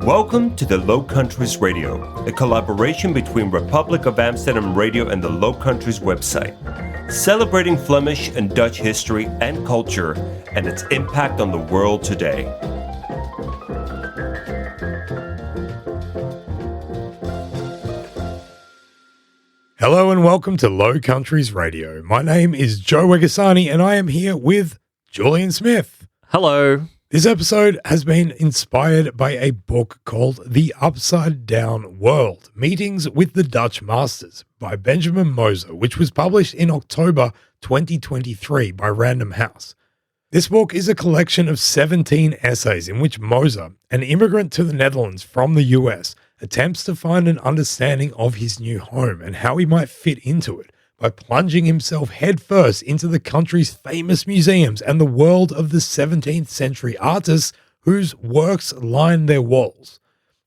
Welcome to the Low Countries Radio, a collaboration between Republic of Amsterdam Radio and the Low Countries website, celebrating Flemish and Dutch history and culture and its impact on the world today. Hello and welcome to Low Countries Radio. My name is Joe Wegasani and I am here with Julian Smith. Hello. This episode has been inspired by a book called The Upside Down World, Meetings with the Dutch Masters by Benjamin Moser, which was published in October 2023 by Random House. This book is a collection of 17 essays in which Moser, an immigrant to the Netherlands from the US, attempts to find an understanding of his new home and how he might fit into it by plunging himself headfirst into the country's famous museums and the world of the 17th century artists whose works line their walls.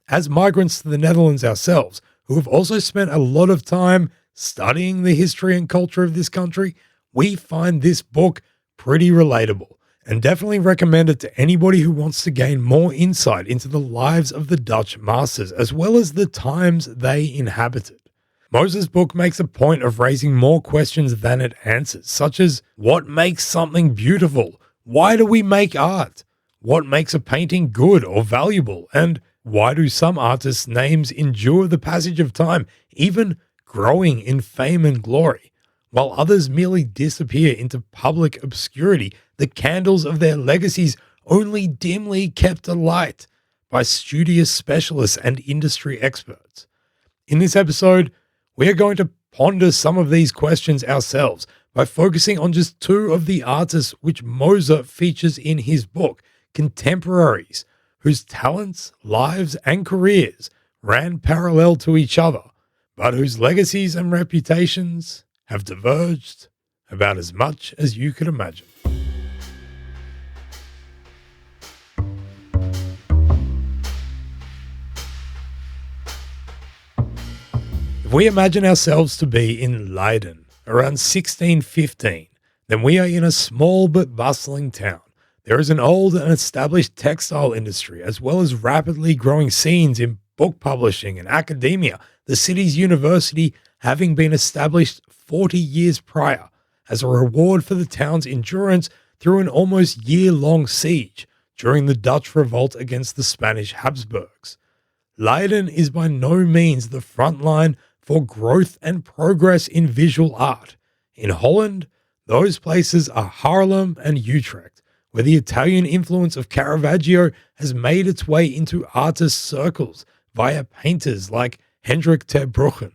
As migrants to the Netherlands ourselves, who have also spent a lot of time studying the history and culture of this country, we find this book pretty relatable and definitely recommend it to anybody who wants to gain more insight into the lives of the Dutch masters as well as the times they inhabited. Moser's book makes a point of raising more questions than it answers, such as what makes something beautiful? Why do we make art? What makes a painting good or valuable? And why do some artists' names endure the passage of time, even growing in fame and glory, while others merely disappear into public obscurity, the candles of their legacies only dimly kept alight by studious specialists and industry experts? In this episode, we are going to ponder some of these questions ourselves by focusing on just two of the artists which Moser features in his book, contemporaries, whose talents, lives, and careers ran parallel to each other, but whose legacies and reputations have diverged about as much as you could imagine. If we imagine ourselves to be in Leiden around 1615, then we are in a small but bustling town. There is an old and established textile industry, as well as rapidly growing scenes in book publishing and academia, the city's university having been established 40 years prior as a reward for the town's endurance through an almost year-long siege during the Dutch revolt against the Spanish Habsburgs. Leiden is by no means the front line for growth and progress in visual art. In Holland, those places are Haarlem and Utrecht, where the Italian influence of Caravaggio has made its way into artist circles via painters like Hendrik ter Brucken.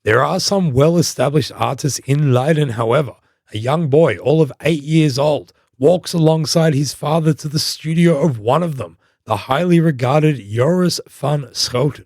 There are some well-established artists in Leiden, however. A young boy, all of 8 years old, walks alongside his father to the studio of one of them, the highly regarded Joris van Schoten.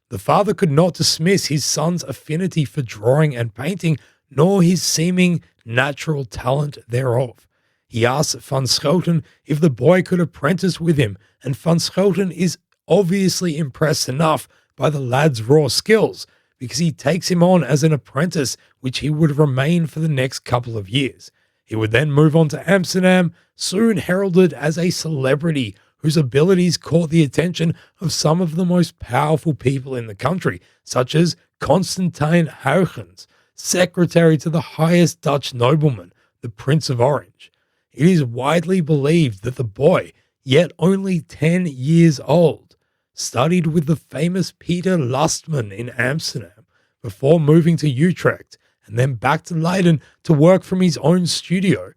The father could not dismiss his son's affinity for drawing and painting, nor his seeming natural talent thereof. He asks Van Schoten if the boy could apprentice with him, and Van Schoten is obviously impressed enough by the lad's raw skills, because he takes him on as an apprentice, which he would remain for the next couple of years. He would then move on to Amsterdam, soon heralded as a celebrity whose abilities caught the attention of some of the most powerful people in the country, such as Constantijn Huygens, secretary to the highest Dutch nobleman, the Prince of Orange. It is widely believed that the boy, yet only 10 years old, studied with the famous Peter Lustman in Amsterdam before moving to Utrecht and then back to Leiden to work from his own studio,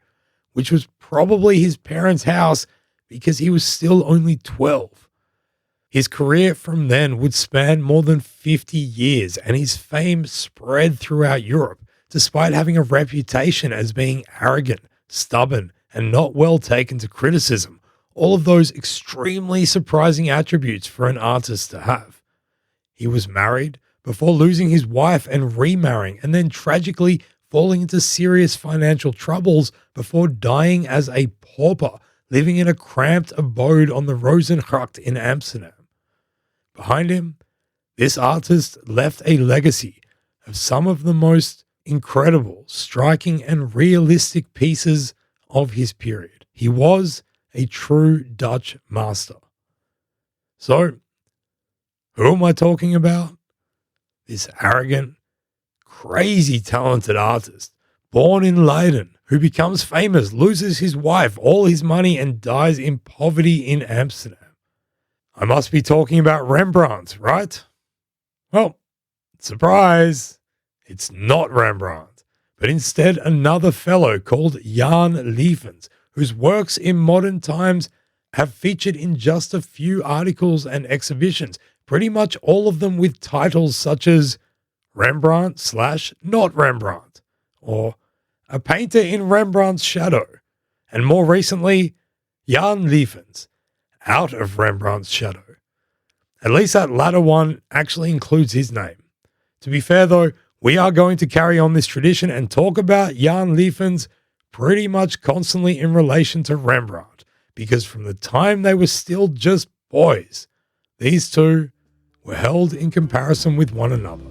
which was probably his parents' house because he was still only 12. His career from then would span more than 50 years, and his fame spread throughout Europe, despite having a reputation as being arrogant, stubborn, and not well taken to criticism, all of those extremely surprising attributes for an artist to have. He was married before losing his wife and remarrying, and then tragically falling into serious financial troubles before dying as a pauper, living in a cramped abode on the Rozengracht in Amsterdam. Behind him, this artist left a legacy of some of the most incredible, striking, and realistic pieces of his period. He was a true Dutch master. So, Who am I talking about? This arrogant, crazy talented artist, born in Leiden, who becomes famous, loses his wife, all his money, and dies in poverty in Amsterdam. I must be talking about Rembrandt, right? Well, surprise, it's not Rembrandt, but instead another fellow called Jan Lievens, whose works in modern times have featured in just a few articles and exhibitions, pretty much all of them with titles such as Rembrandt/not Rembrandt, or A Painter in Rembrandt's Shadow, and more recently, Jan Lievens, Out of Rembrandt's Shadow. At least that latter one actually includes his name. To be fair though, we are going to carry on this tradition and talk about Jan Lievens pretty much constantly in relation to Rembrandt, because from the time they were still just boys, these two were held in comparison with one another.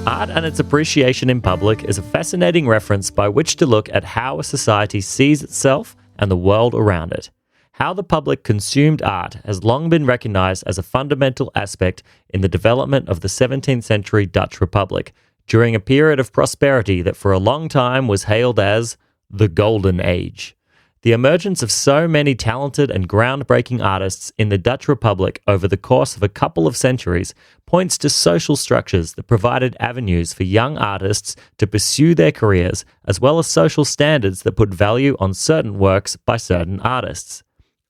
Art and its appreciation in public is a fascinating reference by which to look at how a society sees itself and the world around it. How the public consumed art has long been recognized as a fundamental aspect in the development of the 17th century Dutch Republic, during a period of prosperity that for a long time was hailed as the Golden Age. The emergence of so many talented and groundbreaking artists in the Dutch Republic over the course of a couple of centuries points to social structures that provided avenues for young artists to pursue their careers, as well as social standards that put value on certain works by certain artists.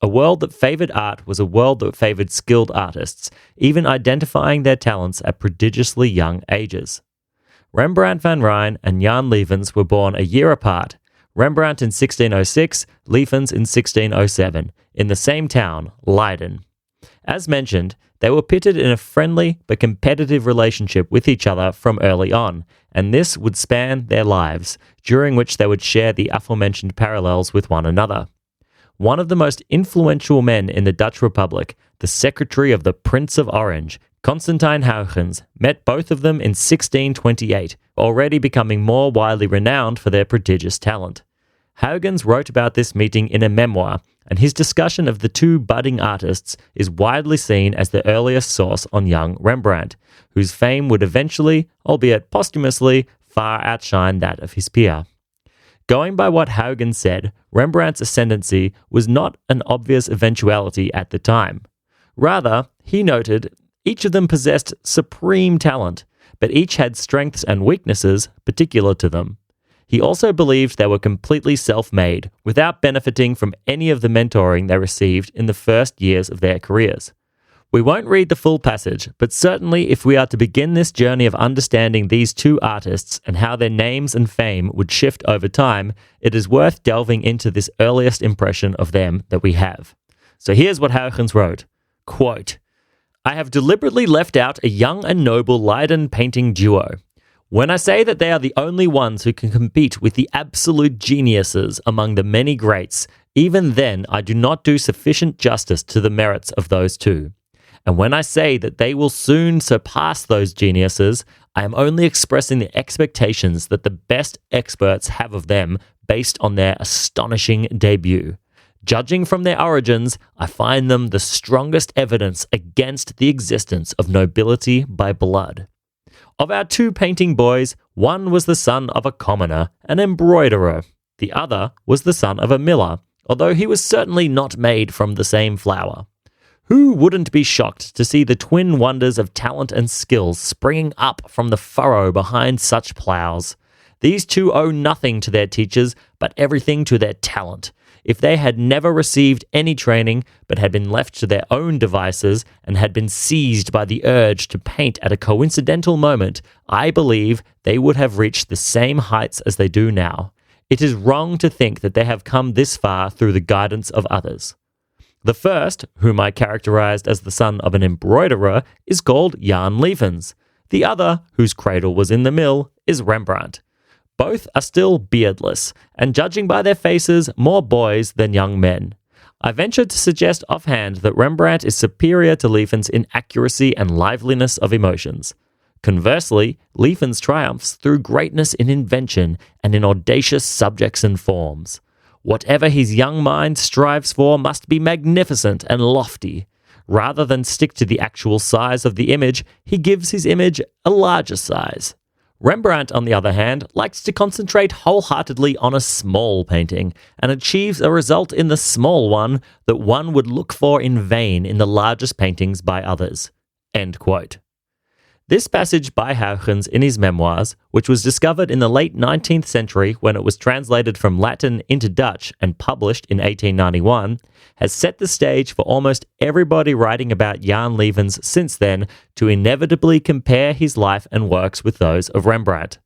A world that favored art was a world that favored skilled artists, even identifying their talents at prodigiously young ages. Rembrandt van Rijn and Jan Lievens were born a year apart, Rembrandt in 1606, Lievens in 1607, in the same town, Leiden. As mentioned, they were pitted in a friendly but competitive relationship with each other from early on, and this would span their lives, during which they would share the aforementioned parallels with one another. One of the most influential men in the Dutch Republic, the secretary of the Prince of Orange, Constantijn Huygens, met both of them in 1628, already becoming more widely renowned for their prodigious talent. Huygens wrote about this meeting in a memoir, and his discussion of the two budding artists is widely seen as the earliest source on young Rembrandt, whose fame would eventually, albeit posthumously, far outshine that of his peer. Going by what Huygens said, Rembrandt's ascendancy was not an obvious eventuality at the time. Rather, he noted, each of them possessed supreme talent, but each had strengths and weaknesses particular to them. He also believed they were completely self-made, without benefiting from any of the mentoring they received in the first years of their careers. We won't read the full passage, but certainly if we are to begin this journey of understanding these two artists and how their names and fame would shift over time, it is worth delving into this earliest impression of them that we have. So here's what Huygens wrote, quote, "I have deliberately left out a young and noble Leiden painting duo. When I say that they are the only ones who can compete with the absolute geniuses among the many greats, even then I do not do sufficient justice to the merits of those two. And when I say that they will soon surpass those geniuses, I am only expressing the expectations that the best experts have of them based on their astonishing debut. Judging from their origins, I find them the strongest evidence against the existence of nobility by blood. Of our two painting boys, one was the son of a commoner, an embroiderer. The other was the son of a miller, although he was certainly not made from the same flour. Who wouldn't be shocked to see the twin wonders of talent and skill springing up from the furrow behind such ploughs? These two owe nothing to their teachers, but everything to their talent. If they had never received any training, but had been left to their own devices and had been seized by the urge to paint at a coincidental moment, I believe they would have reached the same heights as they do now. It is wrong to think that they have come this far through the guidance of others. The first, whom I characterized as the son of an embroiderer, is called Jan Lievens. The other, whose cradle was in the mill, is Rembrandt. Both are still beardless, and judging by their faces, more boys than young men. I venture to suggest offhand that Rembrandt is superior to Lievens in accuracy and liveliness of emotions. Conversely, Lievens triumphs through greatness in invention and in audacious subjects and forms. Whatever his young mind strives for must be magnificent and lofty. Rather than stick to the actual size of the image, he gives his image a larger size. Rembrandt, on the other hand, likes to concentrate wholeheartedly on a small painting and achieves a result in the small one that one would look for in vain in the largest paintings by others. End quote. This passage by Huygens in his memoirs, which was discovered in the late 19th century when it was translated from Latin into Dutch and published in 1891, has set the stage for almost everybody writing about Jan Lievens since then to inevitably compare his life and works with those of Rembrandt.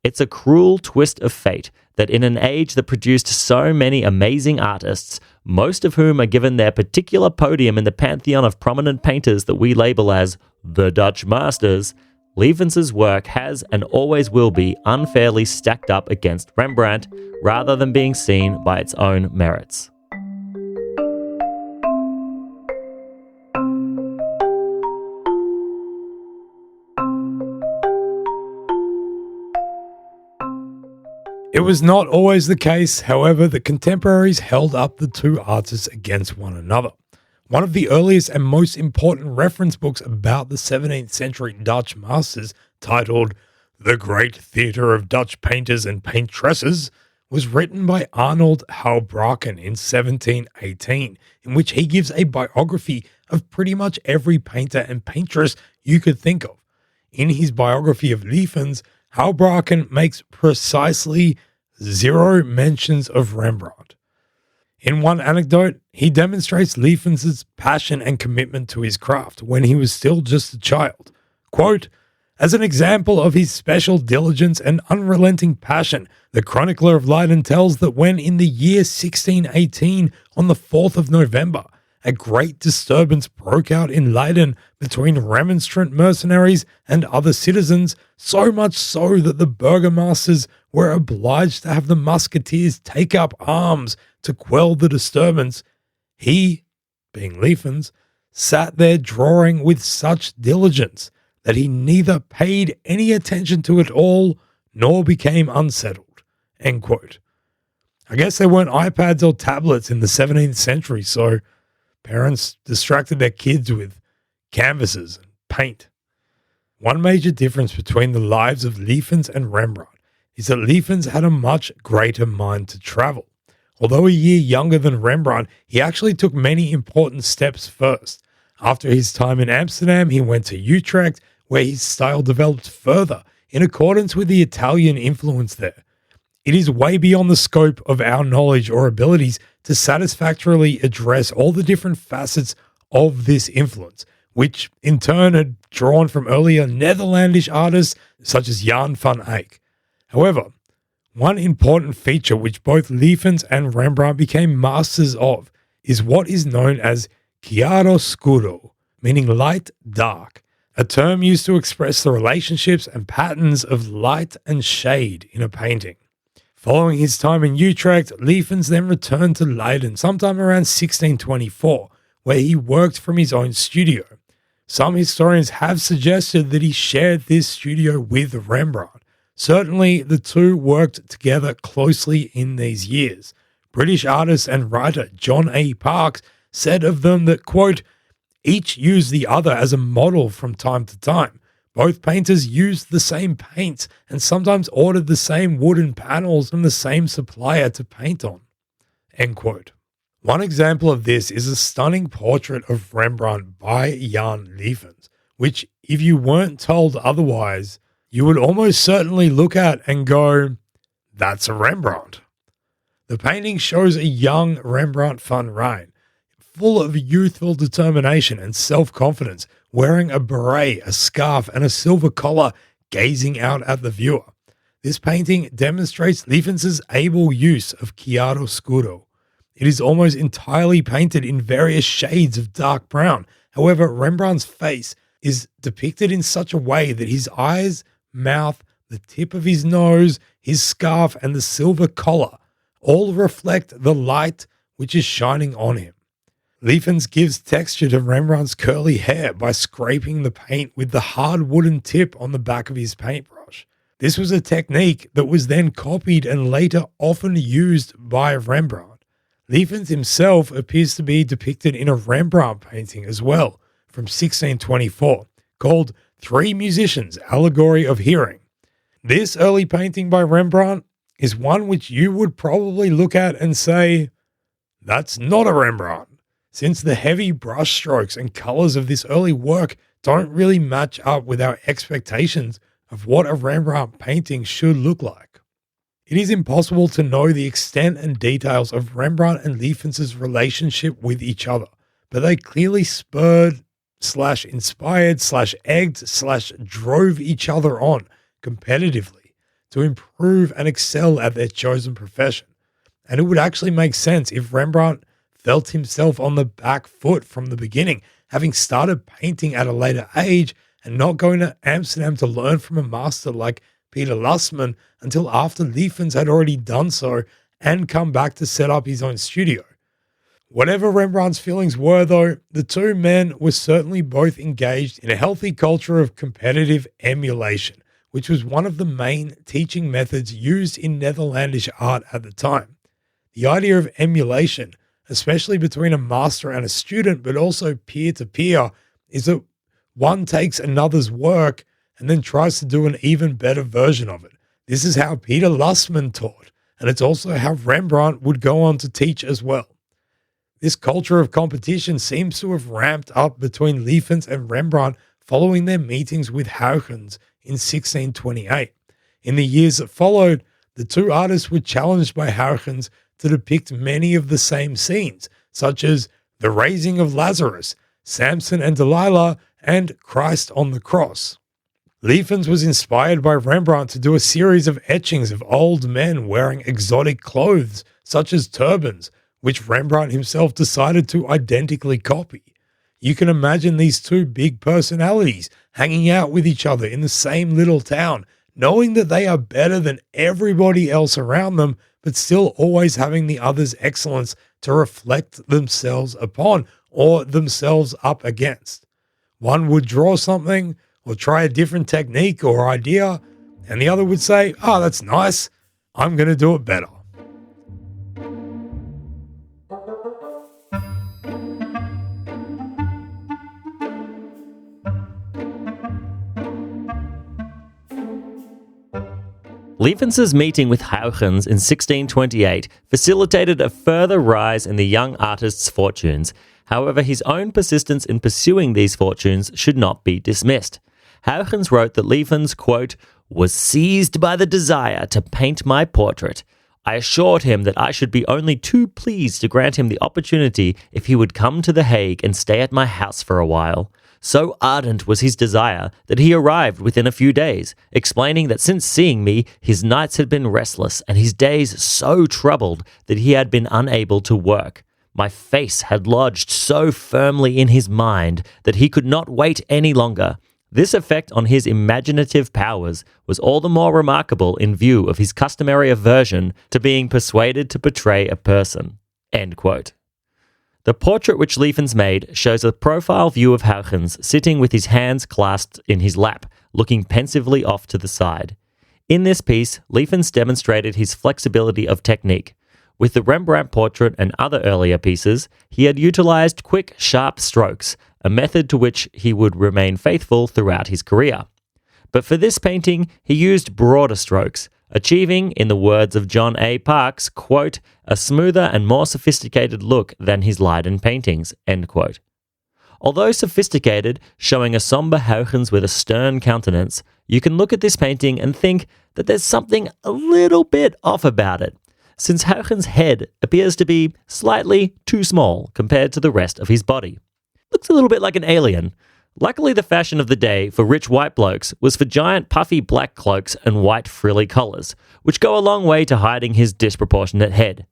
It's a cruel twist of fate that in an age that produced so many amazing artists, most of whom are given their particular podium in the pantheon of prominent painters that we label as the Dutch masters, Lievens' work has and always will be unfairly stacked up against Rembrandt rather than being seen by its own merits. It was not always the case, however, that contemporaries held up the two artists against one another. One of the earliest and most important reference books about the 17th century Dutch masters, titled The Great Theatre of Dutch Painters and Paintresses, was written by Arnold Houbraken in 1718, in which he gives a biography of pretty much every painter and paintress you could think of. In his biography of Lievens, Houbraken makes precisely 0 mentions of Rembrandt. In one anecdote, he demonstrates Lievens' passion and commitment to his craft when he was still just a child. Quote, "As an example of his special diligence and unrelenting passion, the chronicler of Leiden tells that when in the year 1618, on the 4th of November, a great disturbance broke out in Leiden between Remonstrant mercenaries and other citizens, so much so that the burgomasters were obliged to have the musketeers take up arms to quell the disturbance. He, being Lievens, sat there drawing with such diligence that he neither paid any attention to it all nor became unsettled." End quote. I guess there weren't iPads or tablets in the 17th century, so parents distracted their kids with canvases and paint. One major difference between the lives of Lievens and Rembrandt is that Lievens had a much greater mind to travel. Although a year younger than Rembrandt, he actually took many important steps first. After his time in Amsterdam, he went to Utrecht, where his style developed further in accordance with the Italian influence there. It is way beyond the scope of our knowledge or abilities to satisfactorily address all the different facets of this influence, which in turn had drawn from earlier Netherlandish artists such as Jan van Eyck. However, one important feature which both Lievens and Rembrandt became masters of is what is known as chiaroscuro, meaning light dark, a term used to express the relationships and patterns of light and shade in a painting. Following his time in Utrecht, Lievens then returned to Leiden sometime around 1624, where he worked from his own studio. Some historians have suggested that he shared this studio with Rembrandt. Certainly, the two worked together closely in these years. British artist and writer John A. Parks said of them that, quote, "Each used the other as a model from time to time. Both painters used the same paints and sometimes ordered the same wooden panels from the same supplier to paint on." End quote. One example of this is a stunning portrait of Rembrandt by Jan Lievens, which, if you weren't told otherwise, you would almost certainly look at and go, "That's a Rembrandt." The painting shows a young Rembrandt van Rijn, full of youthful determination and self-confidence, wearing a beret, a scarf, and a silver collar, gazing out at the viewer. This painting demonstrates Lievens' able use of chiaroscuro. It is almost entirely painted in various shades of dark brown. However, Rembrandt's face is depicted in such a way that his eyes, mouth, the tip of his nose, his scarf, and the silver collar all reflect the light which is shining on him. Lievens gives texture to Rembrandt's curly hair by scraping the paint with the hard wooden tip on the back of his paintbrush. This was a technique that was then copied and later often used by Rembrandt. Lievens himself appears to be depicted in a Rembrandt painting as well, from 1624, called Three Musicians, Allegory of Hearing. This early painting by Rembrandt is one which you would probably look at and say, that's not a Rembrandt, since the heavy brush strokes and colors of this early work don't really match up with our expectations of what a Rembrandt painting should look like. It is impossible to know the extent and details of Rembrandt and Lievens' relationship with each other, but they clearly spurred / inspired / egged / drove each other on competitively to improve and excel at their chosen profession. And it would actually make sense if Rembrandt felt himself on the back foot from the beginning, having started painting at a later age and not going to Amsterdam to learn from a master like Peter Lustmann until after Lievens had already done so and come back to set up his own studio. Whatever Rembrandt's feelings were, though, the two men were certainly both engaged in a healthy culture of competitive emulation, which was one of the main teaching methods used in Netherlandish art at the time. The idea of emulation, especially between a master and a student, but also peer-to-peer, is that one takes another's work and then tries to do an even better version of it. This is how Peter Lustmann taught, and it's also how Rembrandt would go on to teach as well. This culture of competition seems to have ramped up between Lievens and Rembrandt following their meetings with Huygens in 1628. In the years that followed, the two artists were challenged by Huygens to depict many of the same scenes, such as the raising of Lazarus, Samson and Delilah, and Christ on the cross. Lievens was inspired by Rembrandt to do a series of etchings of old men wearing exotic clothes, such as turbans, which Rembrandt himself decided to identically copy. You can imagine these two big personalities hanging out with each other in the same little town, knowing that they are better than everybody else around them, but still always having the other's excellence to reflect themselves upon or themselves up against. One would draw something or try a different technique or idea, and the other would say, "Oh, that's nice. I'm going to do it better." Lievens' meeting with Huygens in 1628 facilitated a further rise in the young artist's fortunes. However, his own persistence in pursuing these fortunes should not be dismissed. Huygens wrote that Lievens, quote, was seized by the desire to paint my portrait. I assured him that I should be only too pleased to grant him the opportunity if he would come to The Hague and stay at my house for a while. So ardent was his desire that he arrived within a few days, explaining that since seeing me, his nights had been restless and his days so troubled that he had been unable to work. My face had lodged so firmly in his mind that he could not wait any longer. This effect on his imaginative powers was all the more remarkable in view of his customary aversion to being persuaded to portray a person. End quote. The portrait which Lievens made shows a profile view of Huygens sitting with his hands clasped in his lap, looking pensively off to the side. In this piece, Lievens demonstrated his flexibility of technique. With the Rembrandt portrait and other earlier pieces, he had utilized quick, sharp strokes, a method to which he would remain faithful throughout his career. But for this painting, he used broader strokes, achieving, in the words of John A. Parks, quote, a smoother and more sophisticated look than his Leiden paintings, end quote. Although sophisticated, showing a somber Huygens with a stern countenance, you can look at this painting and think that there's something a little bit off about it, since Huygens' head appears to be slightly too small compared to the rest of his body. Looks a little bit like an alien. Luckily, the fashion of the day for rich white blokes was for giant puffy black cloaks and white frilly collars, which go a long way to hiding his disproportionate head.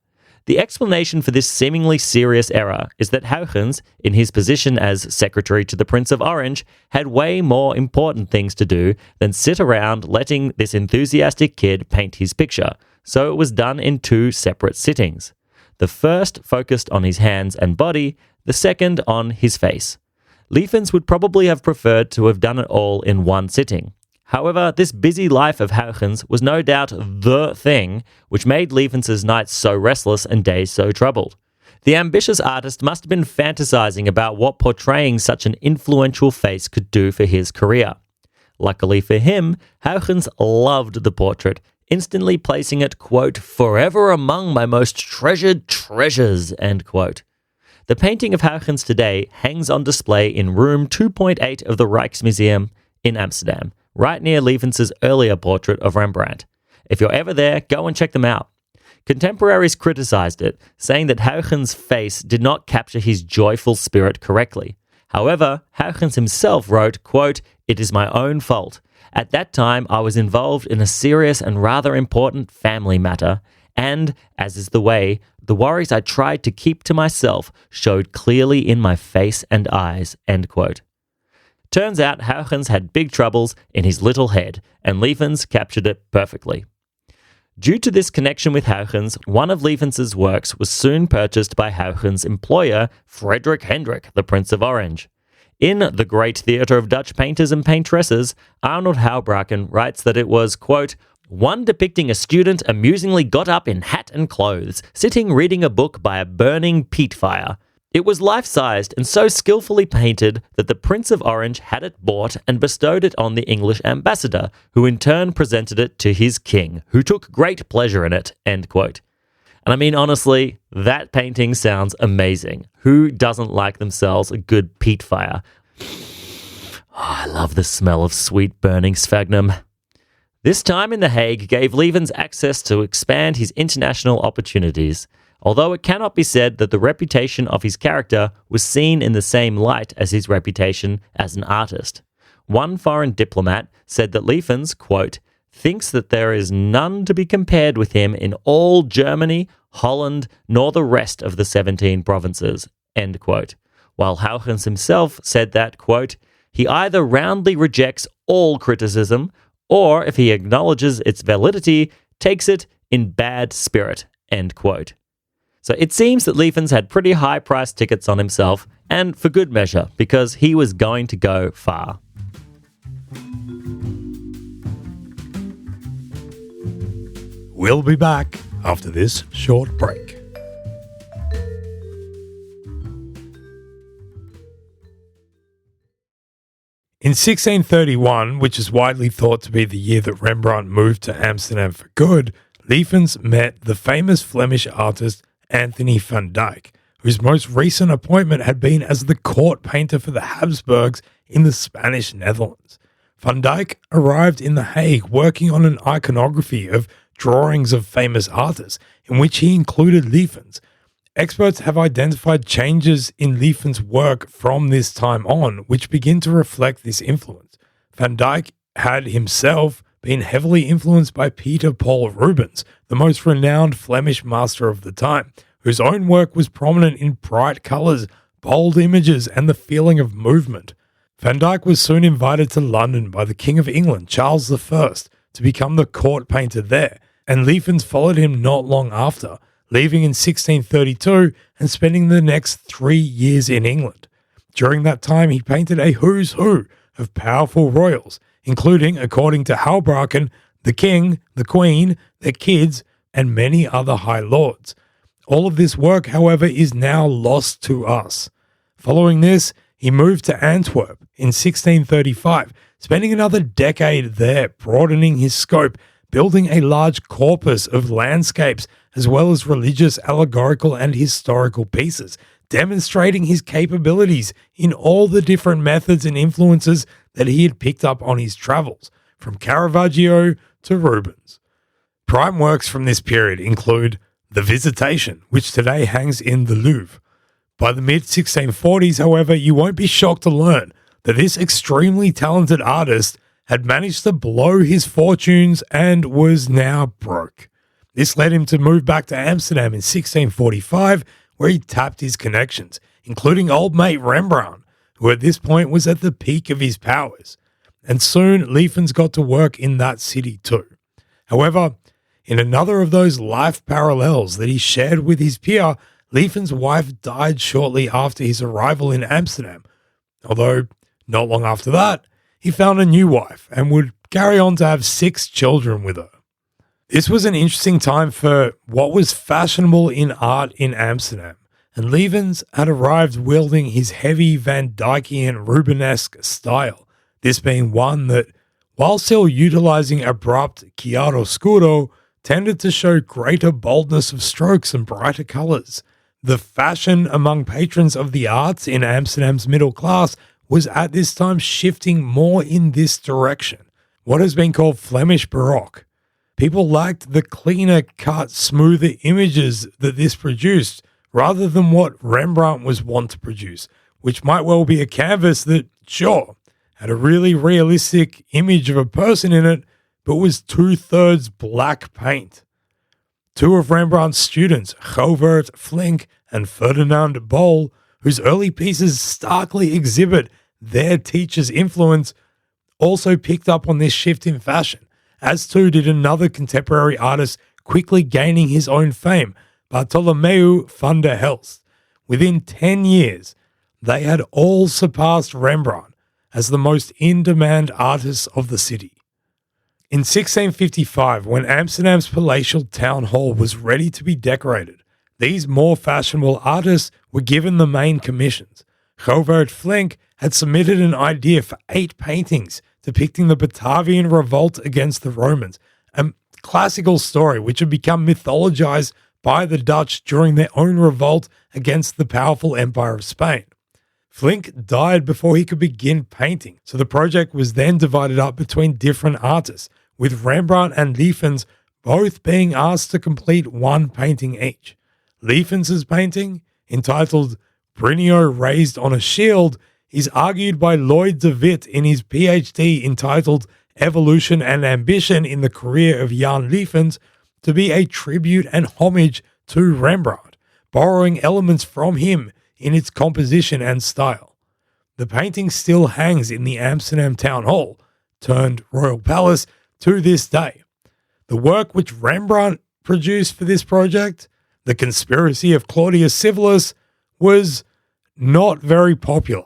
The explanation for this seemingly serious error is that Huygens, in his position as secretary to the Prince of Orange, had way more important things to do than sit around letting this enthusiastic kid paint his picture, so it was done in two separate sittings. The first focused on his hands and body, the second on his face. Lievens would probably have preferred to have done it all in one sitting. However, this busy life of Huygens was no doubt the thing which made Lievens' nights so restless and days so troubled. The ambitious artist must have been fantasizing about what portraying such an influential face could do for his career. Luckily for him, Huygens loved the portrait, instantly placing it, quote, forever among my most treasured treasures, end quote. The painting of Huygens today hangs on display in room 2.8 of the Rijksmuseum in Amsterdam, right near Lievens' earlier portrait of Rembrandt. If you're ever there, go and check them out. Contemporaries criticized it, saying that Huygens' face did not capture his joyful spirit correctly. However, Huygens himself wrote, quote, "It is my own fault. At that time, I was involved in a serious and rather important family matter, and, as is the way, the worries I tried to keep to myself showed clearly in my face and eyes," end quote. Turns out Huygens had big troubles in his little head, and Lievens captured it perfectly. Due to this connection with Huygens, one of Lievens' works was soon purchased by Huygens' employer, Frederick Hendrik, the Prince of Orange. In The Great Theatre of Dutch Painters and Paintresses, Arnold Houbraken writes that it was, quote, one depicting a student amusingly got up in hat and clothes, sitting reading a book by a burning peat fire. It was life-sized and so skillfully painted that the Prince of Orange had it bought and bestowed it on the English ambassador, who in turn presented it to his king, who took great pleasure in it, end quote. And I mean, honestly, that painting sounds amazing. Who doesn't like themselves a good peat fire? Oh, I love the smell of sweet burning sphagnum. This time in The Hague gave Lievens access to expand his international opportunities, although it cannot be said that the reputation of his character was seen in the same light as his reputation as an artist. One foreign diplomat said that Lievens, quote, thinks that there is none to be compared with him in all Germany, Holland, nor the rest of the 17 provinces, end quote. While Huygens himself said that, quote, he either roundly rejects all criticism, or if he acknowledges its validity, takes it in bad spirit, end quote. So it seems that Lievens had pretty high-priced tickets on himself, and for good measure, because he was going to go far. We'll be back after this short break. In 1631, which is widely thought to be the year that Rembrandt moved to Amsterdam for good, Lievens met the famous Flemish artist Anthony van Dyck, whose most recent appointment had been as the court painter for the Habsburgs in the Spanish Netherlands. Van Dyck arrived in The Hague working on an iconography of drawings of famous artists, in which he included Lievens. Experts have identified changes in Lievens' work from this time on, which begin to reflect this influence. Van Dyck had himself been heavily influenced by Peter Paul Rubens, the most renowned Flemish master of the time, whose own work was prominent in bright colours, bold images, and the feeling of movement. Van Dyck was soon invited to London by the King of England, Charles I, to become the court painter there, and Lievens followed him not long after, leaving in 1632 and spending the next 3 years in England. During that time, he painted a who's who of powerful royals, including, according to Houbraken, the king, the queen, their kids, and many other high lords. All of this work, however, is now lost to us. Following this, he moved to Antwerp in 1635, spending another decade there, broadening his scope, building a large corpus of landscapes, as well as religious, allegorical, and historical pieces, demonstrating his capabilities in all the different methods and influences that he had picked up on his travels, from Caravaggio to Rubens. Prime works from this period include The Visitation, which today hangs in the Louvre. By the mid-1640s, however, you won't be shocked to learn that this extremely talented artist had managed to blow his fortunes and was now broke. This led him to move back to Amsterdam in 1645, where he tapped his connections, including old mate Rembrandt, who at this point was at the peak of his powers. And soon, Lievens got to work in that city too. However, in another of those life parallels that he shared with his peer, Lievens' wife died shortly after his arrival in Amsterdam, although not long after that, he found a new wife and would carry on to have 6 children with her. This was an interesting time for what was fashionable in art in Amsterdam, and Lievens had arrived wielding his heavy Van Dykean Rubenesque style, this being one that, while still utilizing abrupt chiaroscuro, tended to show greater boldness of strokes and brighter colors. The fashion among patrons of the arts in Amsterdam's middle class was at this time shifting more in this direction, what has been called Flemish Baroque. People liked the cleaner cut, smoother images that this produced, rather than what Rembrandt was wont to produce, which might well be a canvas that, sure, had a really realistic image of a person in it, but was 2/3 black paint. 2 of Rembrandt's students, Govert Flink and Ferdinand Bol, whose early pieces starkly exhibit their teacher's influence, also picked up on this shift in fashion, as too did another contemporary artist quickly gaining his own fame, Bartholomew van der Helst. Within 10 years, they had all surpassed Rembrandt as the most in-demand artists of the city. In 1655, when Amsterdam's palatial town hall was ready to be decorated, these more fashionable artists were given the main commissions. Govert Flink had submitted an idea for 8 paintings depicting the Batavian revolt against the Romans, a classical story which had become mythologized by the Dutch during their own revolt against the powerful Empire of Spain. Flink died before he could begin painting, so the project was then divided up between different artists, with Rembrandt and Lievens both being asked to complete 1 painting each. Lievens' painting, entitled Brynio Raised on a Shield, is argued by Lloyd de Witt in his PhD entitled Evolution and Ambition in the Career of Jan Lievens to be a tribute and homage to Rembrandt, borrowing elements from him in its composition and style. The painting still hangs in the Amsterdam Town Hall, turned Royal Palace, to this day. The work which Rembrandt produced for this project, The Conspiracy of Claudius Civilis, was not very popular.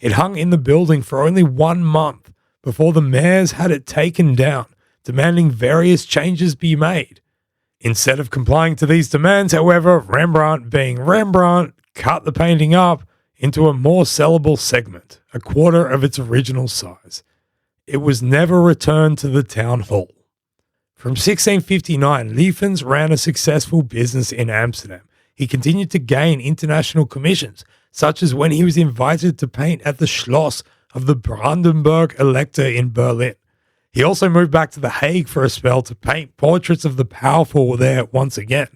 It hung in the building for only 1 month before the mayors had it taken down, demanding various changes be made. Instead of complying to these demands, however, Rembrandt, being Rembrandt, cut the painting up into a more sellable segment, a quarter of its original size. It was never returned to the town hall. From 1659, Lievens ran a successful business in Amsterdam. He continued to gain international commissions, such as when he was invited to paint at the Schloss of the Brandenburg Elector in Berlin. He also moved back to The Hague for a spell to paint portraits of the powerful there once again.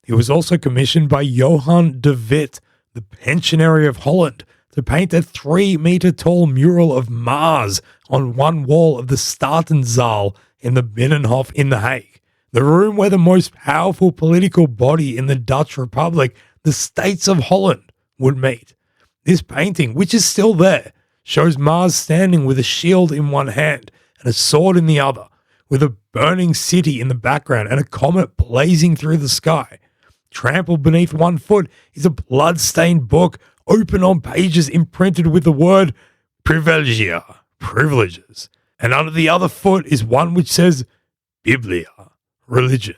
He was also commissioned by Johan de Witt, the Pensionary of Holland, to paint a 3-meter-tall mural of Mars on one wall of the Statenzaal in the Binnenhof in The Hague, the room where the most powerful political body in the Dutch Republic, the States of Holland, would meet. This painting, which is still there, shows Mars standing with a shield in one hand and a sword in the other, with a burning city in the background and a comet blazing through the sky. Trampled beneath one foot is a blood-stained book open on pages imprinted with the word privilegia, privileges, and under the other foot is one which says Biblia, religion.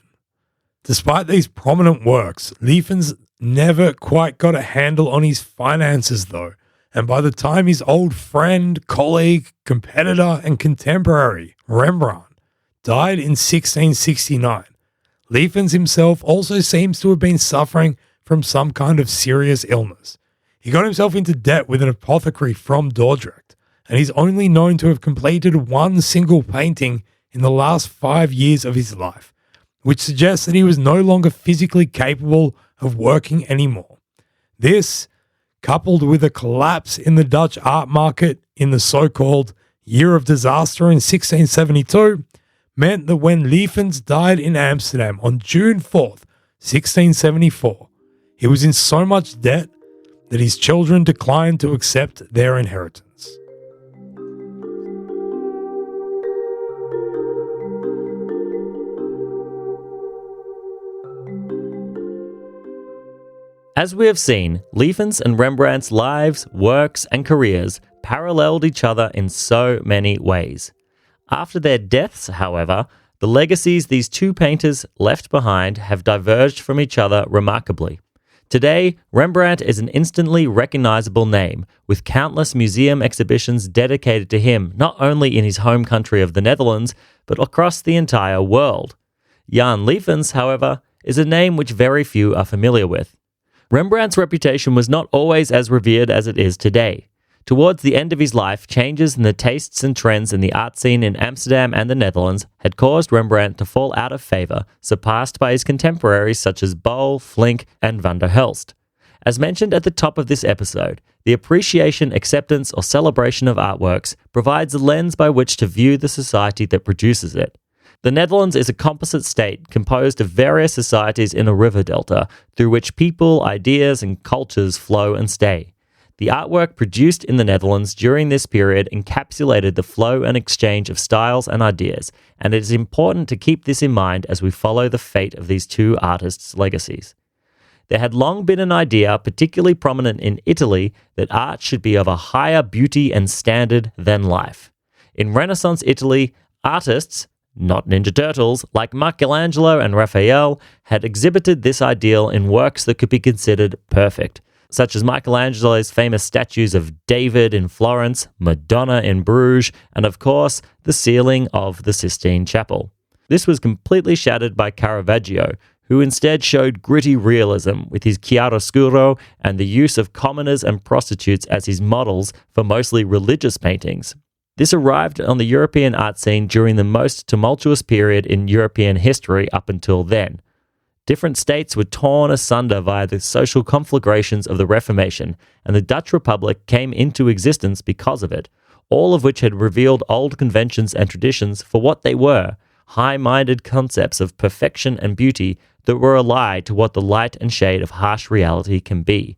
Despite these prominent works, Lievens never quite got a handle on his finances though, and by the time his old friend, colleague, competitor, and contemporary, Rembrandt, died in 1669, Lievens himself also seems to have been suffering from some kind of serious illness. He got himself into debt with an apothecary from Dordrecht, and he's only known to have completed 1 single painting in the last 5 years of his life, which suggests that he was no longer physically capable of working anymore. This, coupled with a collapse in the Dutch art market in the so-called Year of Disaster in 1672, meant that when Lievens died in Amsterdam on June 4th, 1674, he was in so much debt that his children declined to accept their inheritance. As we have seen, Lievens and Rembrandt's lives, works, and careers paralleled each other in so many ways. After their deaths, however, the legacies these two painters left behind have diverged from each other remarkably. Today, Rembrandt is an instantly recognizable name, with countless museum exhibitions dedicated to him not only in his home country of the Netherlands, but across the entire world. Jan Lievens, however, is a name which very few are familiar with. Rembrandt's reputation was not always as revered as it is today. Towards the end of his life, changes in the tastes and trends in the art scene in Amsterdam and the Netherlands had caused Rembrandt to fall out of favour, surpassed by his contemporaries such as Bol, Flink, and van der Helst. As mentioned at the top of this episode, the appreciation, acceptance, or celebration of artworks provides a lens by which to view the society that produces it. The Netherlands is a composite state composed of various societies in a river delta through which people, ideas, and cultures flow and stay. The artwork produced in the Netherlands during this period encapsulated the flow and exchange of styles and ideas, and it is important to keep this in mind as we follow the fate of these two artists' legacies. There had long been an idea, particularly prominent in Italy, that art should be of a higher beauty and standard than life. In Renaissance Italy, artists, not Ninja Turtles, like Michelangelo and Raphael, had exhibited this ideal in works that could be considered perfect, such as Michelangelo's famous statues of David in Florence, Madonna in Bruges, and of course, the ceiling of the Sistine Chapel. This was completely shattered by Caravaggio, who instead showed gritty realism with his chiaroscuro and the use of commoners and prostitutes as his models for mostly religious paintings. This arrived on the European art scene during the most tumultuous period in European history up until then. Different states were torn asunder via the social conflagrations of the Reformation, and the Dutch Republic came into existence because of it, all of which had revealed old conventions and traditions for what they were, high-minded concepts of perfection and beauty that were allied to what the light and shade of harsh reality can be.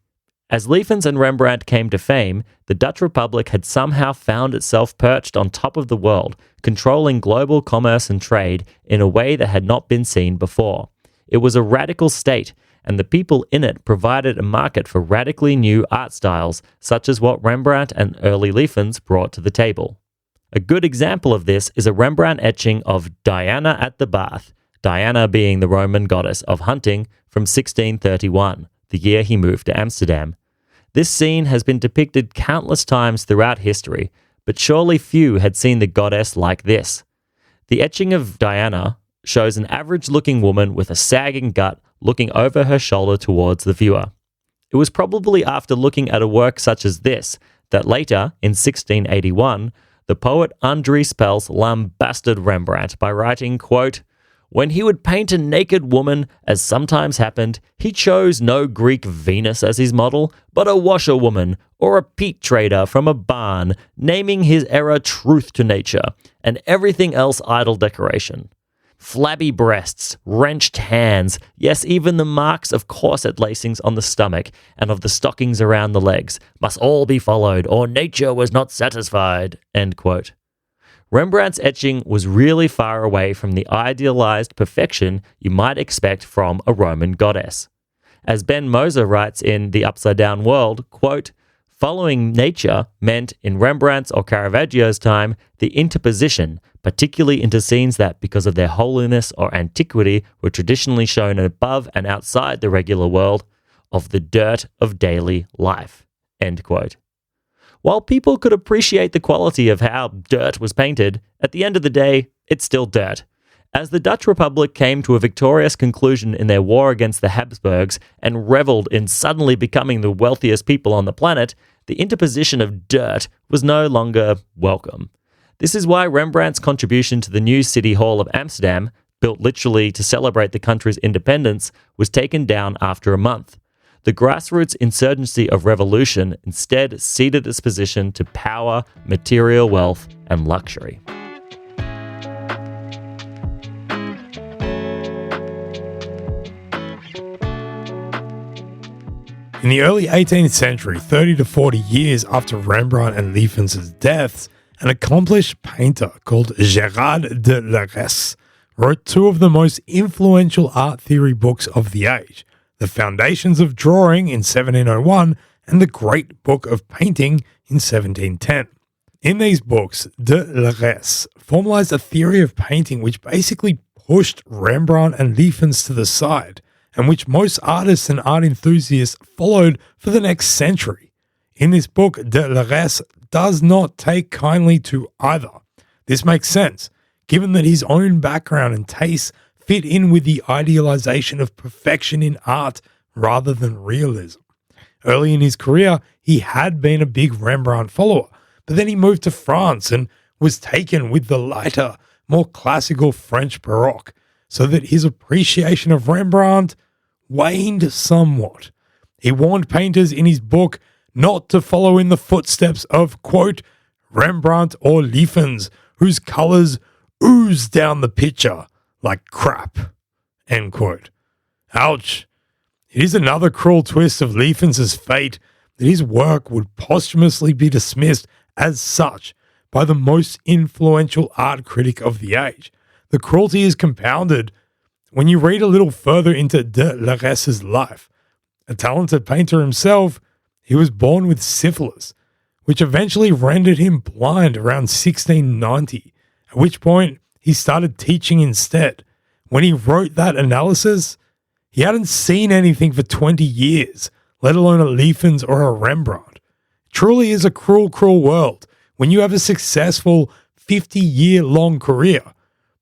As Lievens and Rembrandt came to fame, the Dutch Republic had somehow found itself perched on top of the world, controlling global commerce and trade in a way that had not been seen before. It was a radical state, and the people in it provided a market for radically new art styles, such as what Rembrandt and early Lievens brought to the table. A good example of this is a Rembrandt etching of Diana at the Bath, Diana being the Roman goddess of hunting, from 1631, the year he moved to Amsterdam. This scene has been depicted countless times throughout history, but surely few had seen the goddess like this. The etching of Diana shows an average-looking woman with a sagging gut looking over her shoulder towards the viewer. It was probably after looking at a work such as this that later, in 1681, the poet Andries Pels lambasted Rembrandt by writing, quote, "When he would paint a naked woman, as sometimes happened, he chose no Greek Venus as his model, but a washerwoman or a peat trader from a barn, naming his error truth to nature, and everything else idle decoration. Flabby breasts, wrenched hands, yes, even the marks of corset lacings on the stomach and of the stockings around the legs must all be followed, or nature was not satisfied." End quote. Rembrandt's etching was really far away from the idealized perfection you might expect from a Roman goddess. As Ben Moser writes in The Upside Down World, quote, "Following nature meant, in Rembrandt's or Caravaggio's time, the interposition, particularly into scenes that, because of their holiness or antiquity, were traditionally shown above and outside the regular world, of the dirt of daily life." End quote. While people could appreciate the quality of how dirt was painted, at the end of the day, it's still dirt. As the Dutch Republic came to a victorious conclusion in their war against the Habsburgs and reveled in suddenly becoming the wealthiest people on the planet, the interposition of dirt was no longer welcome. This is why Rembrandt's contribution to the new City Hall of Amsterdam, built literally to celebrate the country's independence, was taken down after a month. The grassroots insurgency of revolution instead ceded its position to power, material wealth, and luxury. In the early 18th century, 30 to 40 years after Rembrandt and Lievens' deaths, an accomplished painter called Gerard de Laresse wrote two of the most influential art theory books of the age, The Foundations of Drawing in 1701, and The Great Book of Painting in 1710. In these books, de Larrey formalized a theory of painting which basically pushed Rembrandt and Lievens to the side, and which most artists and art enthusiasts followed for the next century. In this book, de Larrey does not take kindly to either. This makes sense, given that his own background and tastes fit in with the idealization of perfection in art rather than realism. Early in his career, he had been a big Rembrandt follower, but then he moved to France and was taken with the lighter, more classical French Baroque, so that his appreciation of Rembrandt waned somewhat. He warned painters in his book not to follow in the footsteps of, quote, Rembrandt or Lievens, whose colours ooze down the picture like crap, end quote. Ouch. It is another cruel twist of Lievens' fate that his work would posthumously be dismissed as such by the most influential art critic of the age. The cruelty is compounded when you read a little further into de Larrey's life. A talented painter himself, he was born with syphilis, which eventually rendered him blind around 1690, at which point he started teaching instead. When he wrote that analysis, he hadn't seen anything for 20 years, let alone a Lievens or a Rembrandt. It truly is a cruel, cruel world when you have a successful 50-year-long career,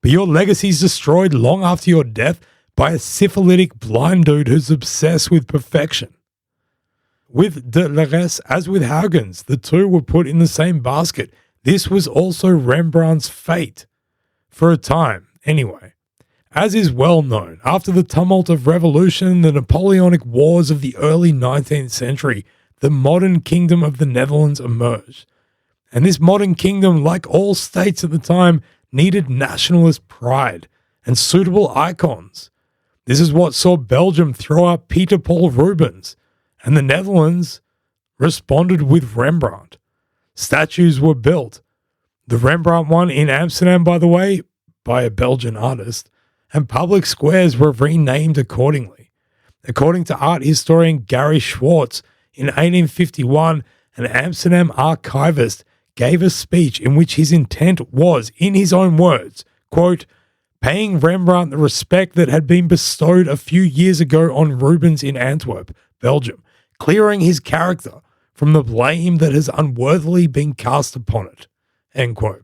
but your legacy is destroyed long after your death by a syphilitic blind dude who's obsessed with perfection. With de Larrey, as with Huygens, the two were put in the same basket. This was also Rembrandt's fate. For a time, anyway. As is well known, after the tumult of revolution, the Napoleonic Wars of the early 19th century, the modern kingdom of the Netherlands emerged. And this modern kingdom, like all states at the time, needed nationalist pride and suitable icons. This is what saw Belgium throw up Peter Paul Rubens, and the Netherlands responded with Rembrandt. Statues were built. The Rembrandt one in Amsterdam, by the way, by a Belgian artist, and public squares were renamed accordingly. According to art historian Gary Schwartz, in 1851, an Amsterdam archivist gave a speech in which his intent was, in his own words, quote, paying Rembrandt the respect that had been bestowed a few years ago on Rubens in Antwerp, Belgium, clearing his character from the blame that has unworthily been cast upon it, end quote.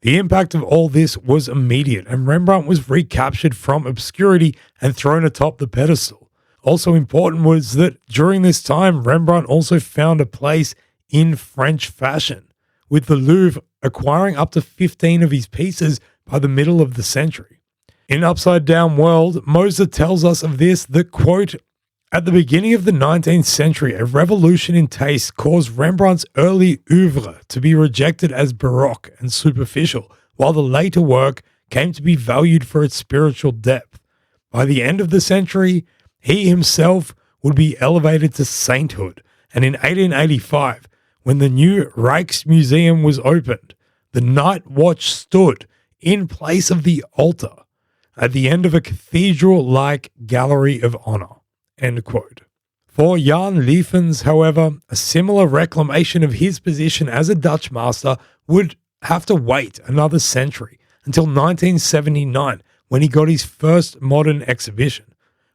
The impact of all this was immediate, and Rembrandt was recaptured from obscurity and thrown atop the pedestal. Also important was that during this time, Rembrandt also found a place in French fashion, with the Louvre acquiring up to 15 of his pieces by the middle of the century. In Upside Down World, Moser tells us of this that, quote, at the beginning of the 19th century, a revolution in taste caused Rembrandt's early oeuvre to be rejected as baroque and superficial, while the later work came to be valued for its spiritual depth. By the end of the century, he himself would be elevated to sainthood, and in 1885, when the new Rijksmuseum was opened, the night watch stood in place of the altar at the end of a cathedral-like gallery of honor. End quote. For Jan Lievens, however, a similar reclamation of his position as a Dutch master would have to wait another century until 1979, when he got his first modern exhibition.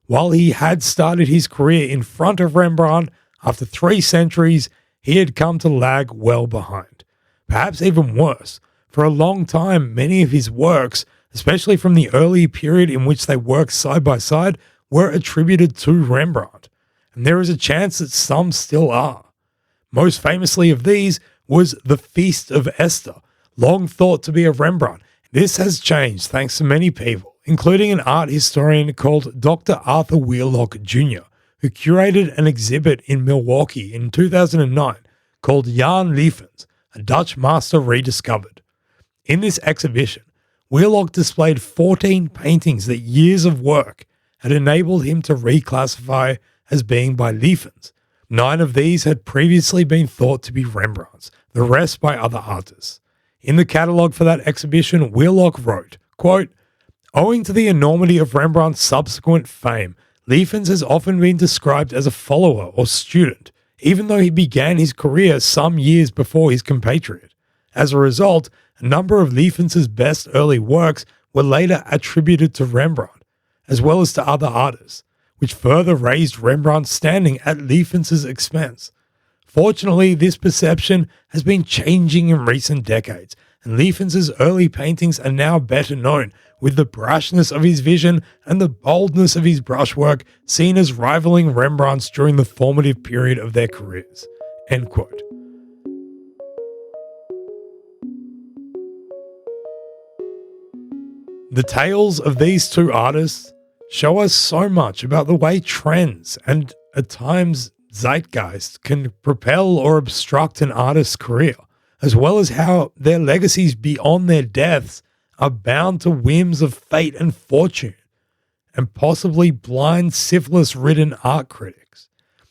While he had started his career in front of Rembrandt, after 3 centuries, he had come to lag well behind. Perhaps even worse, for a long time, many of his works, especially from the early period in which they worked side by side, were attributed to Rembrandt, and there is a chance that some still are. Most famously of these was The Feast of Esther, long thought to be a Rembrandt. This has changed thanks to many people, including an art historian called Dr. Arthur Wheelock Jr., who curated an exhibit in Milwaukee in 2009 called Jan Lievens, a Dutch master rediscovered. In this exhibition, Wheelock displayed 14 paintings that years of work had enabled him to reclassify as being by Lievens. 9 of these had previously been thought to be Rembrandt's, the rest by other artists. In the catalogue for that exhibition, Wheelock wrote, quote, owing to the enormity of Rembrandt's subsequent fame, Lievens has often been described as a follower or student, even though he began his career some years before his compatriot. As a result, a number of Lievens' best early works were later attributed to Rembrandt, as well as to other artists, which further raised Rembrandt's standing at Lievens' expense. Fortunately, this perception has been changing in recent decades, and Lievens' early paintings are now better known, with the brashness of his vision and the boldness of his brushwork seen as rivaling Rembrandt's during the formative period of their careers." End quote. The tales of these two artists show us so much about the way trends and, at times, zeitgeist can propel or obstruct an artist's career, as well as how their legacies beyond their deaths are bound to whims of fate and fortune, and possibly blind syphilis-ridden art critics.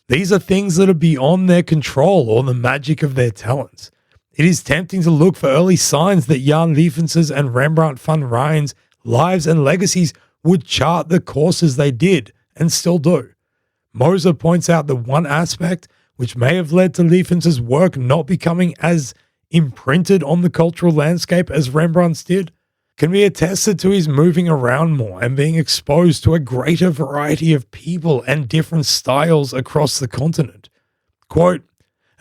These are things that are beyond their control or the magic of their talents. It is tempting to look for early signs that Jan Lievens' and Rembrandt van Rijn's lives and legacies would chart the courses they did and still do. Moser points out that one aspect which may have led to Lievens' work not becoming as imprinted on the cultural landscape as Rembrandt's did can be attested to his moving around more and being exposed to a greater variety of people and different styles across the continent. Quote,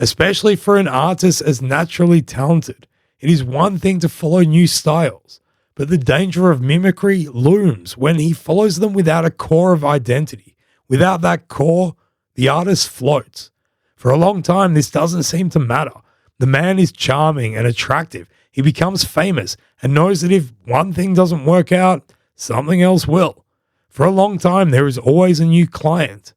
"Especially for an artist as naturally talented, it is one thing to follow new styles, but the danger of mimicry looms when he follows them without a core of identity. Without that core, the artist floats. For a long time, this doesn't seem to matter. The man is charming and attractive. He becomes famous and knows that if one thing doesn't work out, something else will. For a long time, there is always a new client.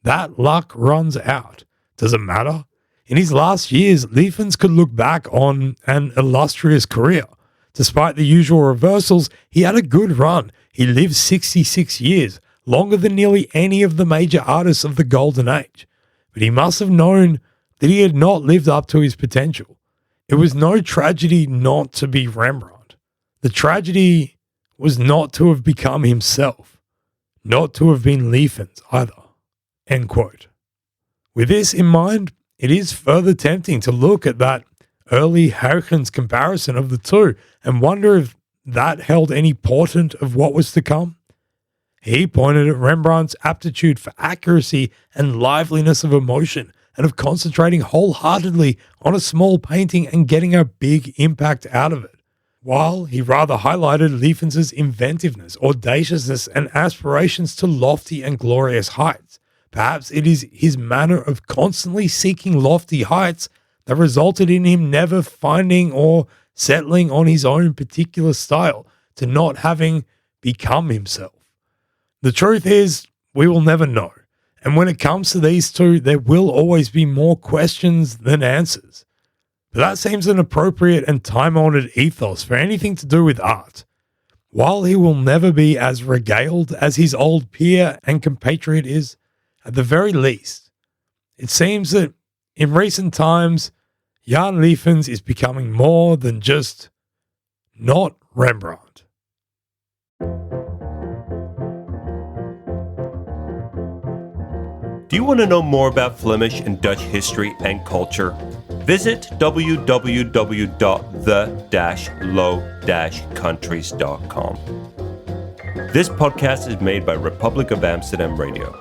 That luck runs out. Does it matter? In his last years, Lievens could look back on an illustrious career. Despite the usual reversals, he had a good run. He lived 66 years, longer than nearly any of the major artists of the Golden Age. But he must have known that he had not lived up to his potential. It was no tragedy not to be Rembrandt. The tragedy was not to have become himself, not to have been Lievens either." End quote. With this in mind, it is further tempting to look at that early Huygens comparison of the two and wonder if that held any portent of what was to come. He pointed at Rembrandt's aptitude for accuracy and liveliness of emotion, and of concentrating wholeheartedly on a small painting and getting a big impact out of it, while he rather highlighted Lievens' inventiveness, audaciousness, and aspirations to lofty and glorious heights. Perhaps it is his manner of constantly seeking lofty heights that resulted in him never finding or settling on his own particular style, to not having become himself. The truth is, we will never know. And when it comes to these two, there will always be more questions than answers. But that seems an appropriate and time-honored ethos for anything to do with art. While he will never be as regaled as his old peer and compatriot is, at the very least, it seems that in recent times, Jan Lievens is becoming more than just not Rembrandt. Do you want to know more about Flemish and Dutch history and culture? Visit www.the-low-countries.com. This podcast is made by Republic of Amsterdam Radio.